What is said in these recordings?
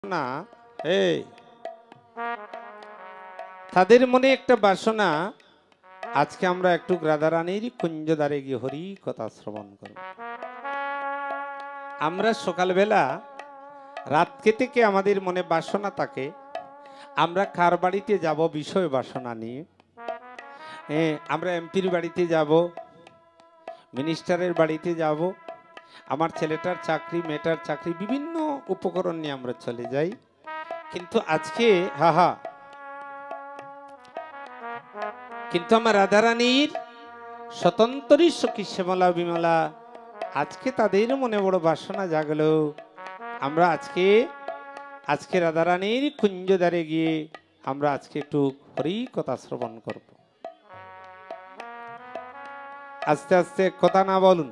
না এই তাদের মনে একটা বাসনা আজকে আমরা একটু রাধারানীর কুঞ্জদ্বারে গিয়ে হরি কথা শ্রবণ করব। আমরা সকালবেলা রাতকে থেকে আমাদের মনে বাসনা থাকে আমরা কার বাড়িতে যাব বিষয় বাসনা নিয়ে। আমরা এমপির বাড়িতে যাব, মিনিস্টারের বাড়িতে যাব, আমার ছেলেটার চাকরি মেয়েটার চাকরি বিভিন্ন উপকরণ নিয়ে আমরা চলে যাই। কিন্তু আজকে কিন্তু আমার রাধারানীর স্বতন্ত্রী সখী শ্যামলা বিমলা আজকে তাদের মনে বড় বাসনা জাগলো আমরা আজকে রাধারানীর কুঞ্জদ্বারে গিয়ে আমরা আজকে একটু হরি কথা শ্রবণ করব। আস্তে আস্তে কথা না বলুন।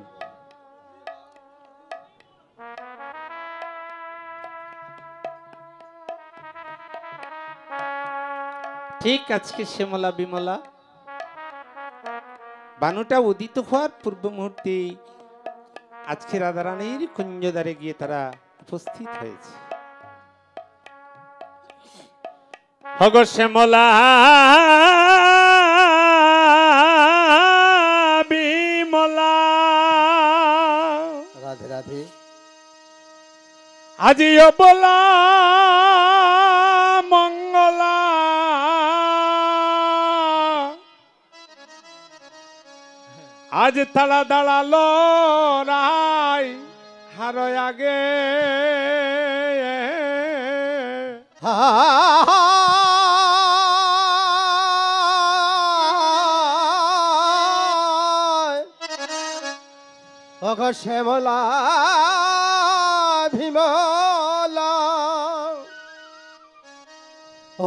ঠিক আজকে শ্যামলা বিমলা বানুটা উদিত হওয়ার পূর্ব মুহূর্তে আজকে রাধারানীর কুঞ্জদ্বারে গিয়ে তারা উপস্থিত হয়েছে। হগ শ্যামলা বিমলা রাধে রাধে আজিও বলা মঙ্গলা আজ তালা দাঁড়ালো রাই হারয় আগে অঘ শ্যামলা ভীমলা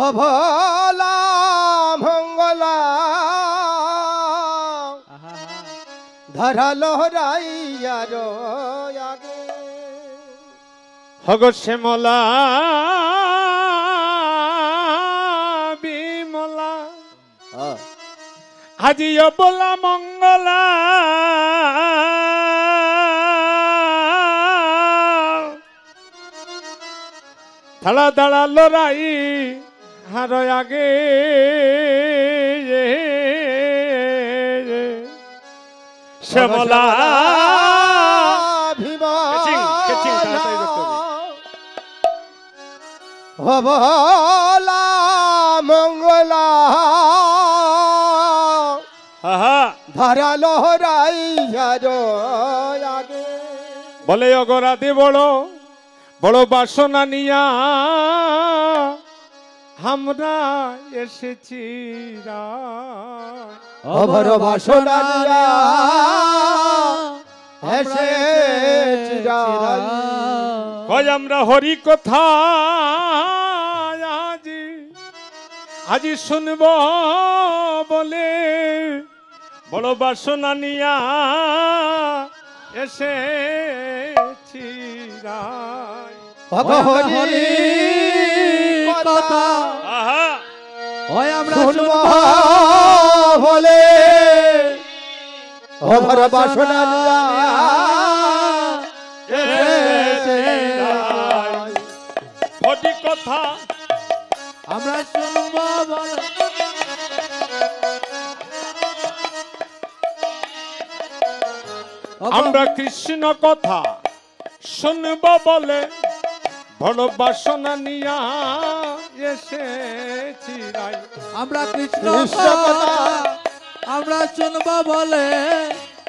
অভলা মঙ্গলা ধরালো রাইয়ার আগে হগ শ্যামলা বিমলা আজিও বলা মঙ্গলা থালা দাঁড়া লড়াই হারয় আগে শ্যামলা ভবলা মঙ্গলা ধরালো রাইয়ার আগে বলে অগরাধে বড় বড় বাসনা নিয়া আমরা এসেছি অভর বাসনা নিয়া এসেছি কই আমরা হরি কথা আজি শুনব বলে বড় বাসনা নিয়া এসেছি হরি কথা ওই আমরা শুনব বলে অভর বাসনা নিয়া হরি কথা আমরা শুনব বলে আমরা কৃষ্ণ কথা শুনব বলে বড় বাসনা নিয়া এসেছি আমরা কৃষ্ণ কথা আমরা শুনব বলে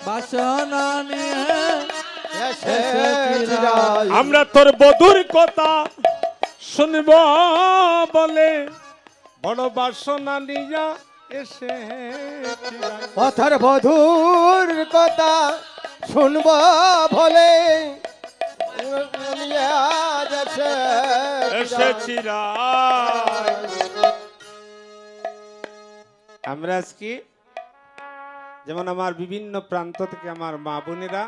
বাসনা নিয়ে এসেছি আমরা তোর বধুর কথা শুনব বলে বড় বাসনা নিয়া এসেছি পথর বধুর কথা শুনব বলে এসেছি আমরা আজকে যেমন আমার বিভিন্ন প্রান্ত থেকে আমার মা বোনেরা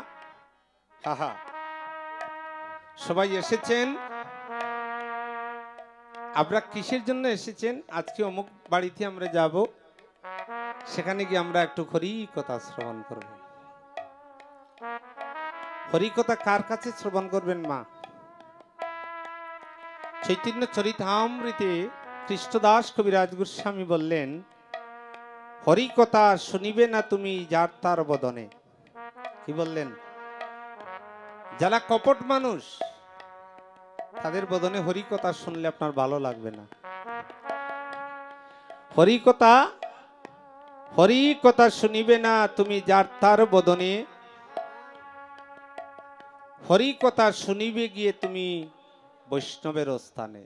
সবাই এসেছেন। আপনারা কিসের জন্য এসেছেন? আজকে অমুক বাড়িতে আমরা যাব, সেখানে গিয়ে আমরা একটু হরি কথা শ্রবণ করব। হরি কথা কার কাছে শ্রবণ করবেন মা? চৈতন্য চরিতামৃতে কৃষ্ণদাস কবিরাজ গোস্বামী বললেন, হরি কথা শুনিবে না তুমি যার তার বদনে। কি বললেন? যারা কপট মানুষ তাদের বদনে হরি কথা শুনলে আপনার ভালো লাগবে না। হরি কথা শুনিবে না তুমি যার তার বদনে, হরি কথা শুনিবে গিয়ে তুমি বৈষ্ণবের স্থানে।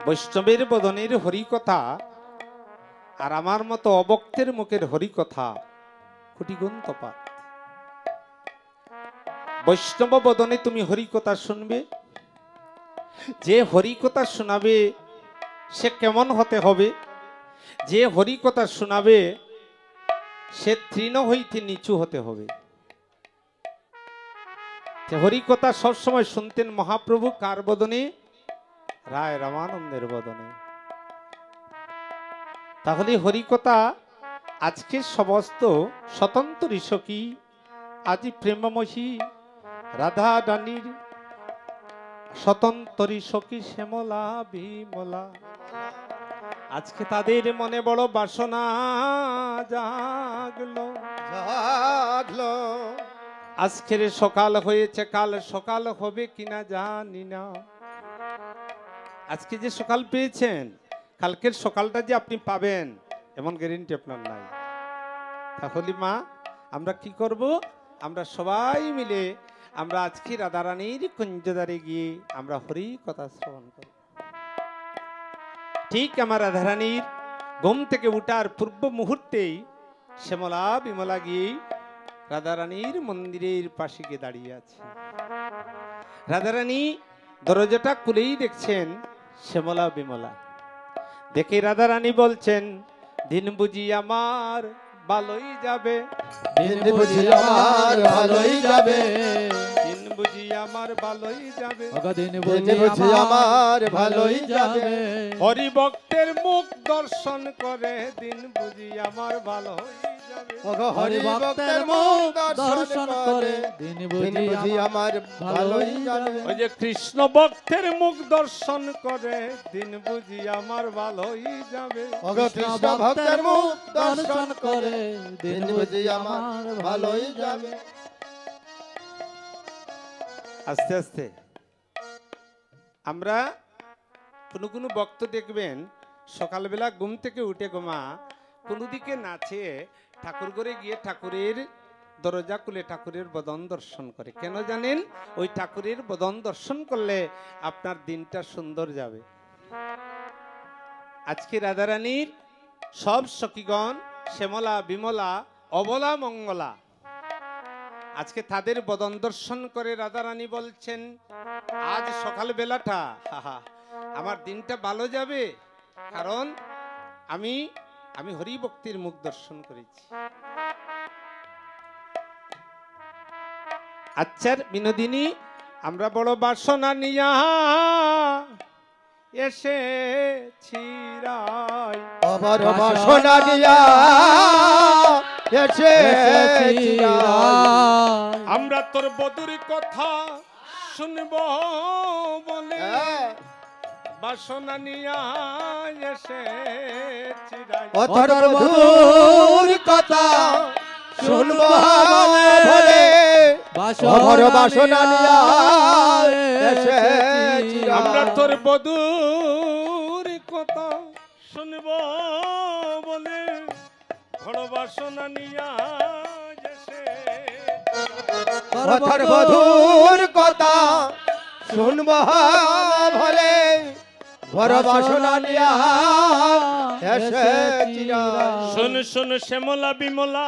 বৈষ্ণবের বদনের হরি কথা আর আমার মতো অবক্তের মুখের হরি কথা কোটিগুণ তফাৎ। বৈষ্ণব বদনে তুমি হরি কথা শুনবে, যে হরি কথা শোনাবে সে কেমন হতে হবে? যে হরি কথা শোনাবে সে তৃণ হইতে নিচু হতে হবে। হরি কথা সবসময় শুনতেন মহাপ্রভু কার বদনে? রায় রামানন্দের বদনে। তাহলে হরি কথা আজকে সমস্ত স্বতন্ত্র সখী আজি প্রেমময়ী রাধা রানীর স্বতন্ত্র সখী শ্যামলা বিমলা, আজকে তাদের মনে বড় বাসনা জাগলো। আজকের সকাল হয়েছে, কাল সকাল হবে কিনা জানি না। আজকে যে সকাল পেয়েছেন, কালকের সকালটা যে আপনি পাবেন এমন গ্যারেন্টি আপনার নাই। তাহলে মা আমরা কি করব? আমরা সবাই মিলে আমরা আজকে রাধারানীর কুঞ্জদ্বারে গিয়ে আমরা হরি কথা শ্রবণ করব। ঠিক আমার রাধারানীর ঘুম থেকে উঠার পূর্ব মুহূর্তেই শ্যামলা বিমলা গিয়ে রাধারানীর মন্দিরের পাশে গিয়ে দাঁড়িয়ে আছে। রাধারানী দরজাটা খুলেই দেখছেন শ্যামলা বিমলা। দেখে রাধারানী বলছেন, দিন বুঝি আমার ভালোই যাবে, দিন বুঝি আমার ভালোই যাবে, দিন বুঝি আমার ভালোই যাবে, দিন বুঝি আমার ভালোই যাবে। হরি ভক্তের মুখ দর্শন করে দিন বুঝি আমার ভালোই যাবে। হরি ভক্তের মুখ দর্শন করে দিন বুঝি আমার ভালোই যাবে। ওই যে কৃষ্ণ ভক্তের মুখ দর্শন করে দিন বুঝি আমার ভালোই যাবে। কৃষ্ণ ভক্তের মুখ দর্শন করে দিন বুঝি আমার ভালোই যাবে। আস্তে আস্তে আমরা কোনো ভক্ত দেখবেন সকালবেলা ঘুম থেকে উঠে গোমা কোনো দিকে না চেয়ে ঠাকুর ঘরে গিয়ে ঠাকুরের দরজা খুলে ঠাকুরের বদন দর্শন করে। কেন জানেন? ওই ঠাকুরের বদন দর্শন করলে আপনার দিনটা সুন্দর যাবে। আজকে রাধারানীর সব সখীগণ শ্যামলা বিমলা অবলা মঙ্গলা আজকে তাদের বদন দর্শন করে রাধারানী বলছেন, আজ সকাল বেলাটা আমার দিনটা ভালো যাবে, কারণ আমি হরি ভক্তির মুখ দর্শন করেছি। আচ্ছা বিনোদিনী, আমরা বড় বাসনা নিয়া এসেছি রায়, আবার বাসনা নিয়া এসেছি রায়। আমরা তোর বধুর কথা শুনব বলে বাসনা নিয়া এসেছি রায়। তোর বধুর কথা শুনব বলে বাসনা নিয়া এসেছি রায়। আমরা তোর বধুর কথা শুনব বলে বড় বাসনা নিয়া তোর বধুর কথা শুনব বলে বড় বাসনা নিয়া এসেছি রায়। শুন শুন শ্যামলা বিমলা,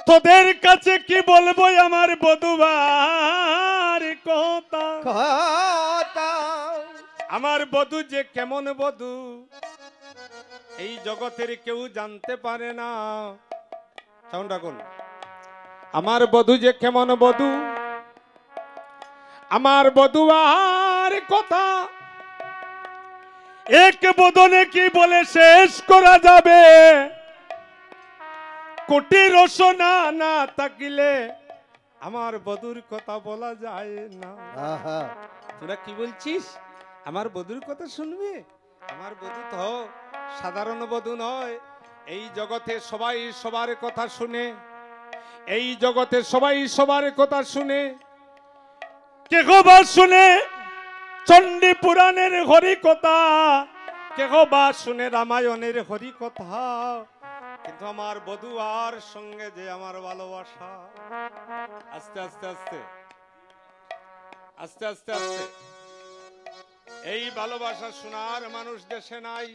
তোদের কাছে কি বলবো আমার বধুবার কথা। আমার বধু যে কেমন বধু এই জগতের কেউ জানতে পারে না। সাউন্ড রাখুন। আমার বধু যে কেমন বধু, আমার বধুবার কথা এক বদনে কি বলে শেষ করা যাবে। কোটি রসনা না থাকিলে আমার বধুর কথা বলা যায় না। আহা তোরা কি বলছিস? আমার বধুর কথা শুনবে? আমার বধু তো সাধারণ বধু নয়। এই জগতে সবাই সবার কথা শুনে, এই জগতে সবাই সবার কথা শুনে। কেহ বা শুনে চণ্ডী পুরাণের হরি কথা, কেহ বা শুনে রামায়ণের হরি কথা, কিন্তু আমার বধু আর সঙ্গে যে আমার ভালোবাসা। আস্তে আস্তে আস্তে আস্তে আস্তে আস্তে এই ভালোবাসা শোনার মানুষ দেশে নাই।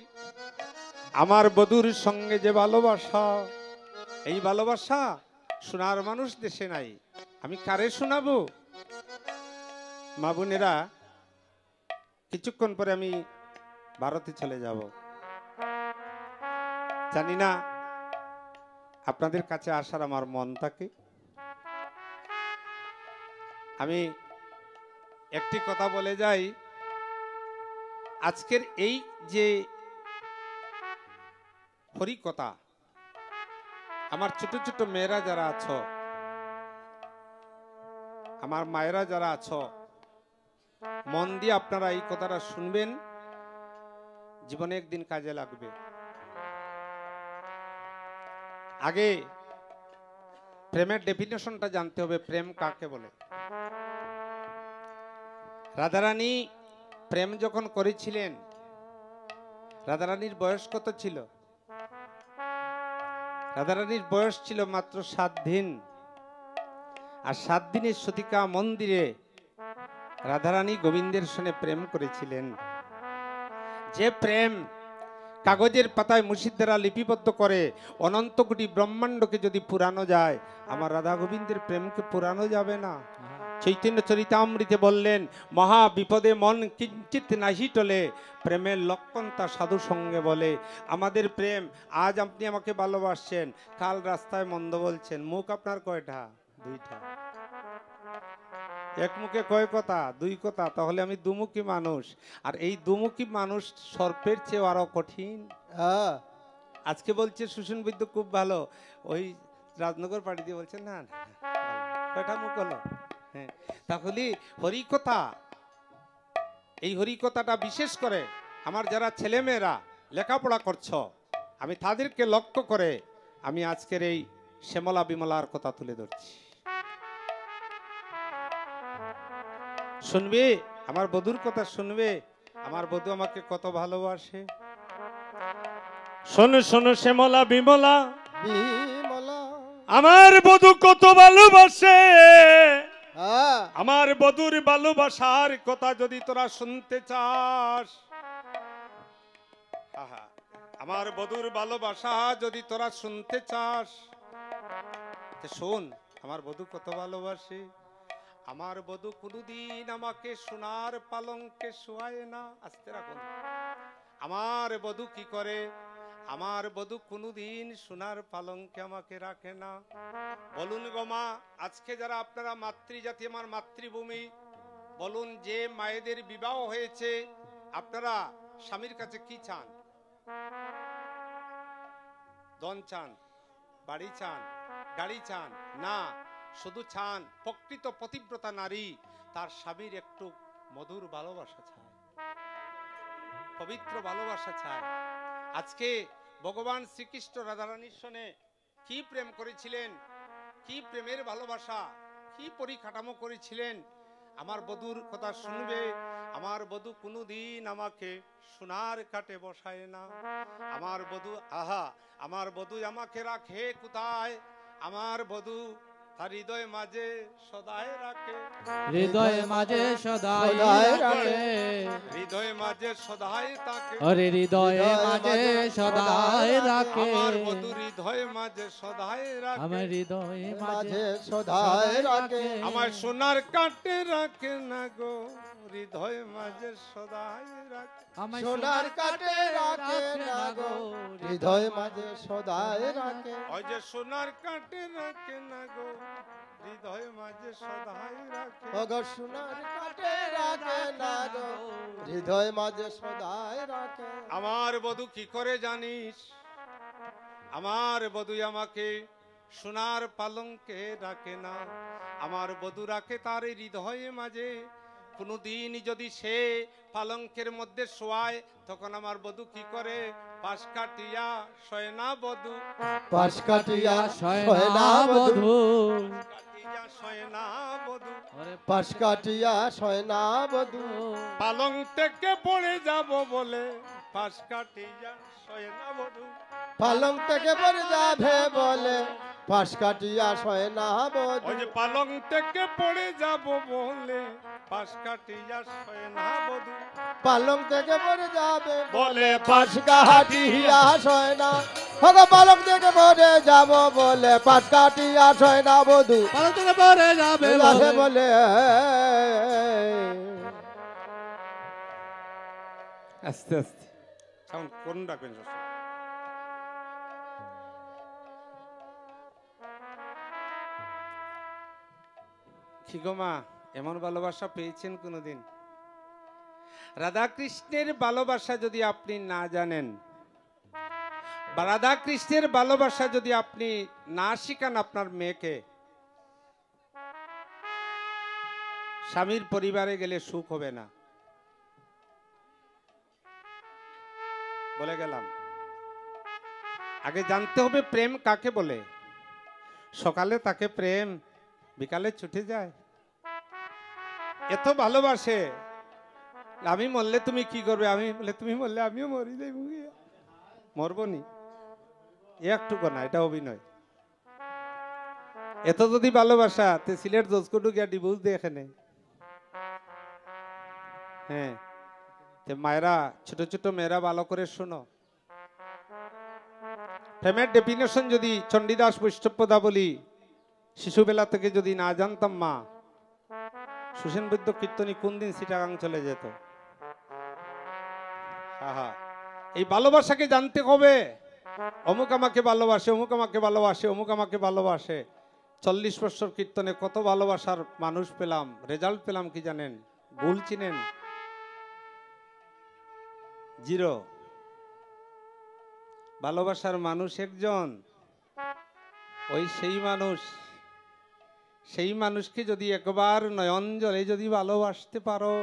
আমার বধুর সঙ্গে যে ভালোবাসা, এই ভালোবাসা শোনার মানুষ দেশে নাই। আমি কারে শোনাবো? মা বোনেরা, কিছুক্ষণ পরে আমি ভারতে চলে যাব। জানি না আপনাদের কাছে আসার আমার মন থাকে। আমি একটি কথা বলে যাই, আজকের এই যে হরিকথা, আমার ছোট ছোট মেয়েরা যারা আছো, আমার মায়েরা যারা আছো, মন দিয়ে আপনারা এই কথাটা শুনবেন, জীবনে একদিন কাজে লাগবে। আগে প্রেমের ডেফিনেশনটা জানতে হবে, প্রেম কাকে বলে। রাধারানী প্রেম যখন করেছিলেন, রাধারানীর বয়স কত ছিল? রাধারানীর বয়স ছিল মাত্র 7 দিন। আর 7 দিনের সতিকা মন্দিরে রাধারানী গোবিন্দের সঙ্গে প্রেম করেছিলেন। যে প্রেম কাগজের পাতায় মুর্শিদ দ্বারা লিপিবদ্ধ করে অনন্ত কোটি ব্রহ্মাণ্ডকে যদি পুরানো যায়, আমার রাধা গোবিন্দের প্রেমকে পুরানো যাবে না। চৈতন্য চরিতামৃতে বললেন, মহা বিপদে মন কিঞ্চিত নাহি টলে, প্রেমের লক্ষণ তা সাধু সঙ্গে বলে। আমাদের প্রেম, আজ আপনি আমাকে ভালোবাসছেন, কাল রাস্তায় মন্দ বলছেন। মুখ আপনার কয়টা? 2টা। এক মুখে কয় কথা? 2 কথা। তাহলে আমি দুমুখী মানুষ। আর এই দুমুখী মানুষ সর্পের চেয়ে আরো কঠিন। আজকে বলছে সুষুন বৈদ্য খুব ভালো, ওই রাজনগর পাড়ি দিয়ে বলছেন না, কয়টা মুখ হলো? হ্যাঁ, তাহলে হরিকথা, এই হরিকথাটা বিশেষ করে আমার যারা ছেলে মেয়েরা লেখাপড়া করছো, আমি তাদেরকে লক্ষ্য করে আমি আজকের এই শ্যামলা বিমলার কথা তুলে ধরছি। শুনবে, আমার বধুর কথা শুনবে। আমার বধু আমাকে কত ভালোবাসে। শোনো শোনো শ্যামলা বিমলা, বিমলা আমার বধু কত ভালোবাসে। আমার বধুর ভালোবাসার কথা যদি তোরা শুনতে চাস, আমার বধুর ভালোবাসা যদি তোরা শুনতে চাস, শোন আমার বধু কত ভালোবাসে। আমার বধু কোনদিন আমাকে সোনার পালঙ্কে শোয়ায় না। আস্তে রাখুন। আমার বধু কি করে? আমার বধু কোনদিন সোনার পালঙ্কে আমাকে রাখে না। বলুন গো মা, আজকে যারা আপনারা মাতৃজাতি, আমার মাতৃভূমি, বলুন যে মায়েদের বিবাহ হয়েছে, আপনারা স্বামীর কাছে কি চান? ধন চান, বাড়ি চান, গাড়ি চান? না, শুধু চান প্রকৃত পতিব্রতা নারী তার স্বামীর একটু মধুর ভালোবাসা চায়, পবিত্র ভালোবাসা চায়। আজকে ভগবান শ্রীকৃষ্ণ রাধারানীর সঙ্গে কি প্রেম করেছিলেন, কি প্রেমের ভালোবাসা, কি পরিকাঠামো করেছিলেন। আমার বধুর কথা শুনবে। আমার বধু কোনদিন আমাকে সোনার কাটে বসায় না। আমার বধু, আমার বধু আমাকে রাখে কোথায়? আমার বধু তার হৃদয় মাঝে সদাই রাখে, হৃদয় মাঝে সদাই রাখে, হৃদয় মাঝে সদাই তাকে, আরে হৃদয় মাঝে সদাই রাখে। আমার বধু হৃদয় মাঝে সদাই রাখে, আমার হৃদয় মাঝে সদাই রাখে। আমার সোনার কাটে রাখে না গো, হৃদয় মাঝে সদাই রাখে। আমার সোনার কাটে রাখে না গো, হৃদয় মাঝে সদাই রাখে। ওই যে সোনার কাটে রাখে না গো, হৃদয় মাঝে সদাই রাখে। ওগো সোনার কাটে রাখে না গো, হৃদয় মাঝে সদাই রাখে। আমার বধু কি করে জানিস? আমার বধু আমাকে সোনার পালঙ্কে রাখে না। আমার বধূ রাখে তার হৃদয়ে মাঝে। কোনদিন যদি সে পালঙ্কের মধ্যে শোয়ায়, তখন আমার বধূ কি করে? পাশ কাটিয়া শোয় না বধূ, পাশ কাটিয়া শয় শোয় না না বধূ, বধূ। কাটিয়া শোয় না বধূ। পাশ কাটিয়া শোয় না বধূ। পালং থেকে পড়ে যাব বলে পাশ কাটিয়া শোয় না বধূ। পালং থেকে পড়ে যাবে বলে পাশ কাটিয়া শোয় না বধূ। ওই যে পালং থেকে পড়ে যাব বলে পাশ কাটিয়া শোয় না বধূ। পালং থেকে পড়ে যাবে বলে পাশ কাটিয়া শোয় না। হগো পালং থেকে পড়ে যাব বলে পাশ কাটিয়া শোয় না বধূ। পালক থেকে পরে যাবে যাবে বলে। বলে আস্তে আস্তে সাউন্ড কোন রাখবেন? কি গো মা, এমন ভালোবাসা পেয়েছেন কোনোদিন? রাধা কৃষ্ণের ভালোবাসা যদি আপনি না জানেন, বা রাধা কৃষ্ণের ভালোবাসা যদি আপনি না শিখান আপনার মেয়েকে, স্বামীর পরিবারে গেলে সুখ হবে না। বলে গেলাম, আগে জানতে হবে প্রেম কাকে বলে। সকালে তাকে প্রেম, বিকালে ছুটে যায়। এত ভালোবাসে, আমি মরলে তুমি কি করবে? আমি বলে তুমি মরলে আমিও মরি যাই, মরবো নি, একটুকু না, এটা অভিনয়। এত যদি ভালোবাসা, তে সিলেট দোষকুটু গিয়া ডিভোর্স দিয়ে এখানে। হ্যাঁ, মায়েরা, ছোট ছোট মেয়েরা ভালো করে শোনো, প্রেমের ডেফিনেশন যদি চণ্ডীদাস বৈষ্ণবপদা বলি শিশুবেলা থেকে যদি না জানতাম মা, সুসেন বৈদ্য কীর্তনী কোন দিন চিটাগাং চলে যেত। আহা, এই ভালোবাসাকে জানতে হবে। অমুক আমাকে ভালোবাসে, অমুক আমাকে ভালোবাসে, অমুক আমাকে ভালোবাসে। 40 বছর কীর্তনে কত ভালোবাসার মানুষ পেলাম, রেজাল্ট পেলাম কি জানেন? ভুল চিনেন? 0। ভালোবাসার মানুষ একজন, ওই সেই মানুষকে যদি একবার নয়ন জলে যদি ভালোবাসতে পারো,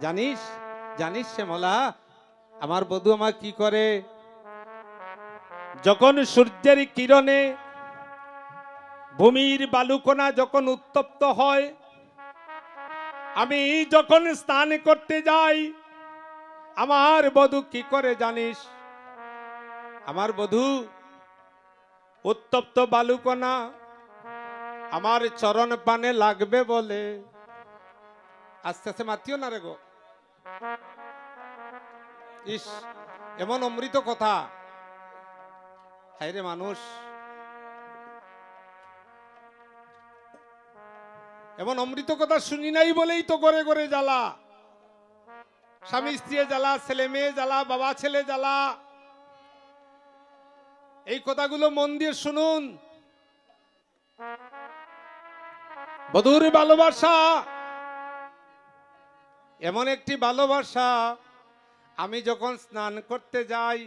জানিস শ্যামলা, আমার বধূ আমার কি করে? যখন সূর্যের কিরণে ভূমির বালুকণা যখন উত্তপ্ত হয়, আমি যখন স্নান করতে যাই, আমার বধূ কি করে জানিস? আমার বধূ উত্তপ্ত বালুকণা আমার চরণ পানে লাগবে বলে, আস্তে আস্তে মাতিও না রে গো। ইস, এমন অমৃত কথা। হায়রে মানুষ, এমন অমৃত কথা শুনি নাই বলেই তো করে করে জ্বালা। স্বামী স্ত্রী জ্বালা, ছেলে মেয়ে জ্বালা, বাবা ছেলে জ্বালা। এই কথাগুলো মন দিয়ে শুনুন। বধূর ভালোবাসা এমন একটি ভালোবাসা, আমি যখন স্নান করতে যাই,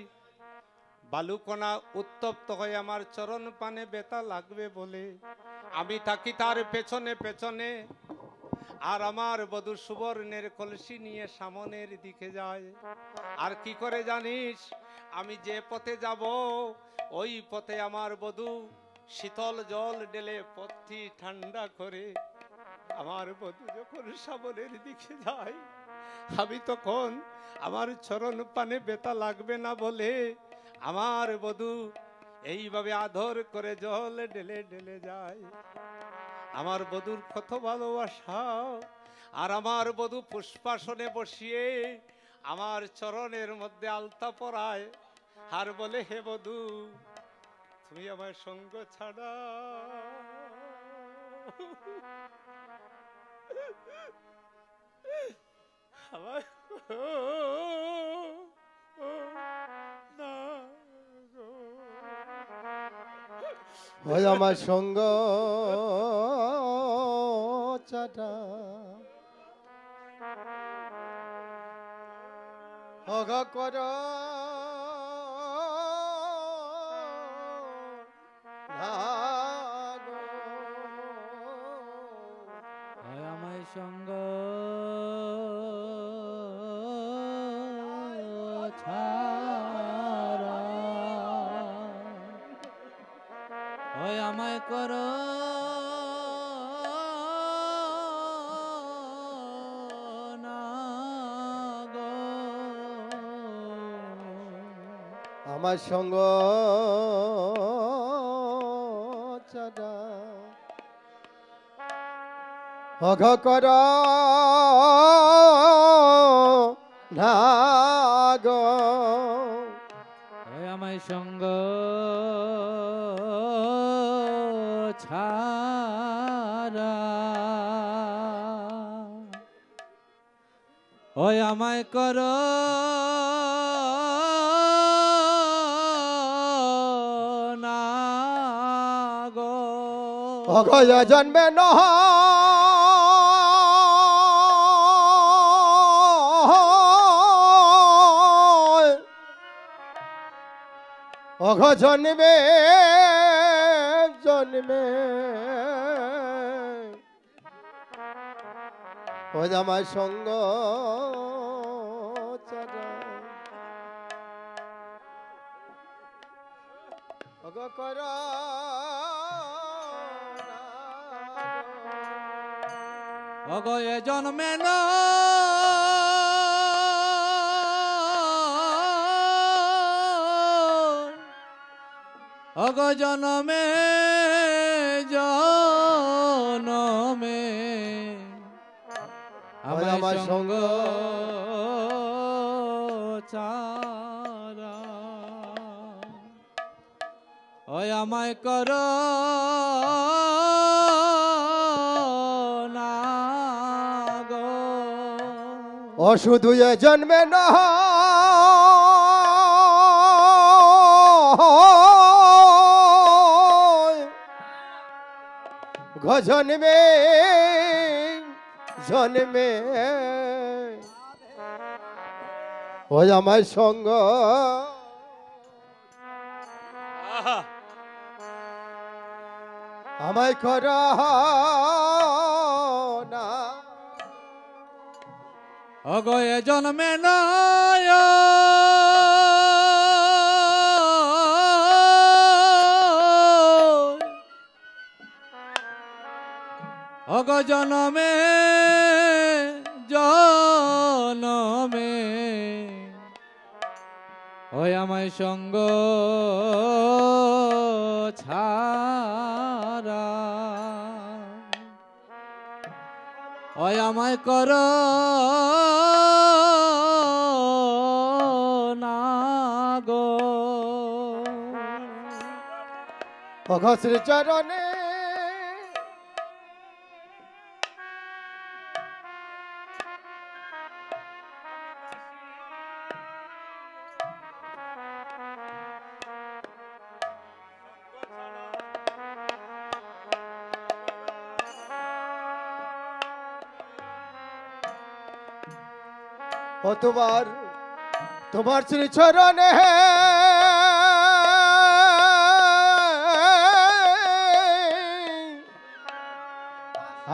বালুকণা উত্তপ্ত হয়ে আমার চরণ পানে ব্যথা লাগবে বলে আমি থাকি তার পেছনে পেছনে, আর আমার বধূ সুবর্ণের কলসি নিয়ে সামনের দিকে যায়। আর কি করে জানিস? আমি যে পথে যাব, ওই পথে আমার বধূ শীতল জল ঢেলে পথটি ঠান্ডা করে। আমার বধূ যখন সামনের দিকে যায়, আমি তখন আমার চরণ পানে ব্যথা লাগবে না বলে আমার বধূ এইভাবে আদর করে জল ঢেলে ঢেলে যায়। আমার বধূর কত ভালোবাসা। আর আমার বধূ পুষ্পাসনে বসিয়ে আমার চরণের মধ্যে আলতা পরায়, আর বলে, হে বধূ, তুমি আমার সঙ্গ ছাড়া আমার না গো। ওই আমার সঙ্গ চাটা হগ কর না গো। কর না গো। আমার সঙ্গ ছাড়া অঘ কর না গো। ওই আমায় সঙ্গ ছাড়া ওই আমায় কর না গো। অঘ জন্মে নয় অঘ জন্মে জন্মে ও আমার সঙ্গ ছাড়া অঘ কর অগয়ে জন্মে অগ জনমে জনমে আমার সঙ্গ চারা ওই আমায় কর না গো। ও শুধু এ জন্মে জন্মে জন্মে ও আমার সঙ্গ আমায় কর না অগয়ে জন্মে নয় অগ জনমে জনমে ওই আমায় সঙ্গ ছাড়া ওই আমায় কর না গো। অঘ শ্রী চরণে ও তোমার শ্রী চরণে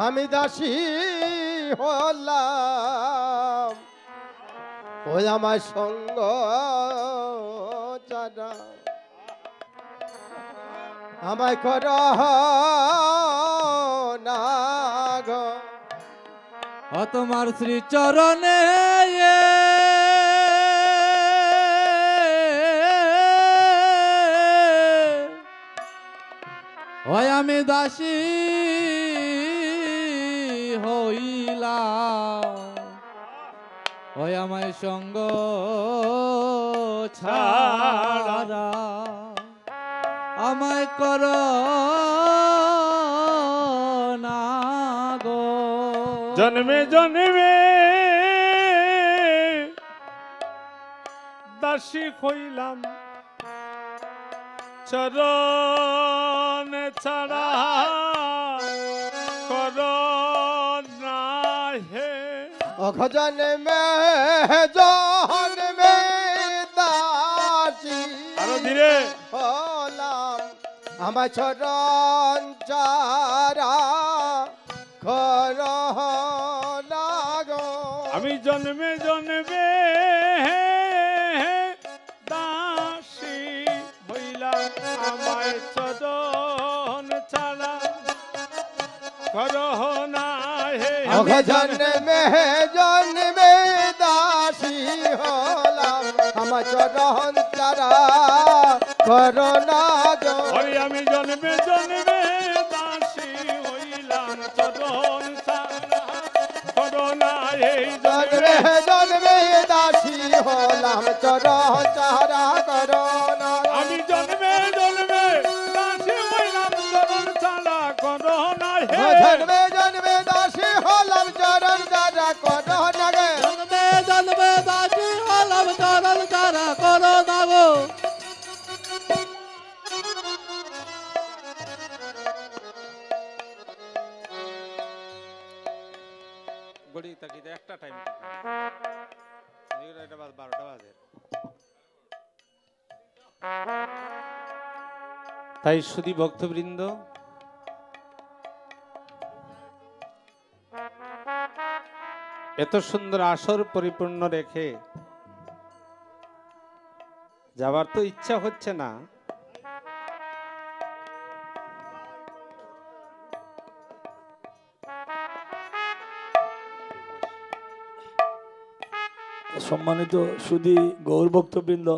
আমি দাসী হলাম ওই আমার সঙ্গ ছাড়া আমায় কর না গো। ও তোমার শ্রী চরণে ওই আমি দাসী হইলাম ওই আমায় সঙ্গ ছাড়া আমায় কর না গো। জন্মে জন্মে দাসী হইলাম চরণ ছাড়া কর না হে। অঘ জন্মে জন্মে দাসী আরো ধীরে হলাম আমার চরণ চারা কর না গো। আমি জন্মে জন্মে দাসী হইলাম আমায় চরণ ছাড়া করো না হে ওগো জন্মে জন্মে দাসী হলাম আমার চরণ চারা করো না গো ওরে আমি জন্মে জন্মে দাসী হইলাম চরণ ছাড়া করো না হে জন্মে জন্মে দাসী হলাম চরণ চারা করো না আমি জন্মে জন্মে দাসী হইলাম চরণ ছাড়া করো না হে জন্মে জন্মে দাসী হলাম চরণ চারা করো না গে জন্মে জন্মে দাসী হলাম চরণ ছাড়া করো না গো গড়ি তাকিতে একটা টাইম এটা 12টা বাজে তাই শুধু ভক্তবৃন্দ এত সুন্দর আসর পরিপূর্ণ রেখে যাবার তো ইচ্ছা হচ্ছে না সম্মানিত সুধী গৌর ভক্তবৃন্দ